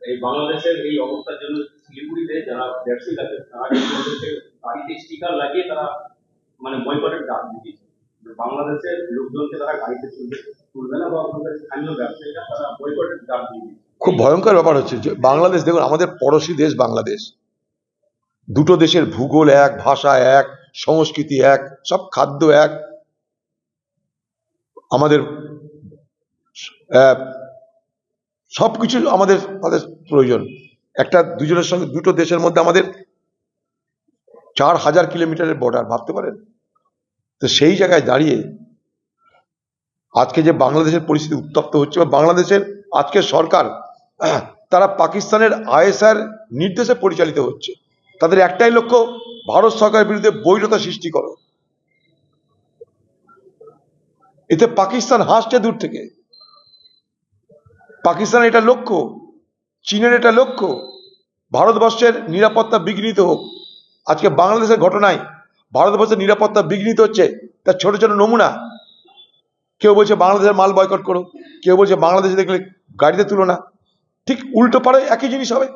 এই বাংলাদেশের এই অবস্থার জন্য শিলিগুড়িতে যারা ব্যবসায়ী আছে তারা কিন্তু ওদেরকে গাড়িতে স্টিকার লাগিয়ে তারা মানে বয়কটের ডাক দিয়েছে। বাংলাদেশের লোকজনকে তারা গাড়িতে তুলবে না বা ওখানকার স্থানীয় ব্যবসায়ীরা তারা বয়কটের ডাক দিয়ে দিয়েছে। খুব ভয়ঙ্কর ব্যাপার হচ্ছে যে বাংলাদেশ, দেখুন আমাদের পড়োশী দেশ বাংলাদেশ, দুটো দেশের ভূগোল এক, ভাষা এক, সংস্কৃতি এক, সব খাদ্য এক, আমাদের সবকিছু আমাদের আমাদের প্রয়োজন। একটা দুজনের সঙ্গে দুটো দেশের মধ্যে আমাদের 4000 কিলোমিটারের বর্ডার, ভাবতে পারেন? তো সেই জায়গায় দাঁড়িয়ে আজকে যে বাংলাদেশের পরিস্থিতি উত্তপ্ত হচ্ছে, বা বাংলাদেশের আজকের সরকার তারা পাকিস্তানের আইএসআর নির্দেশে পরিচালিত হচ্ছে। তাদের একটাই লক্ষ্য, ভারত সরকারের বিরুদ্ধে বৈরতা সৃষ্টি করো। এতে পাকিস্তান হাসছে দূর থেকে। পাকিস্তানের এটা লক্ষ্য, চীনের এটা লক্ষ্য, ভারতবর্ষের নিরাপত্তা বিঘ্নিত হোক। আজকে বাংলাদেশের ঘটনায় ভারতবর্ষের নিরাপত্তা বিঘ্নিত হচ্ছে, তার ছোট ছোট নমুনা। কেউ বলছে বাংলাদেশের মাল বয়কট করো, কেউ বলছে বাংলাদেশে দেখলে গাড়িতে তুলো না। ঠিক উল্টো পারে একই জিনিস হবে।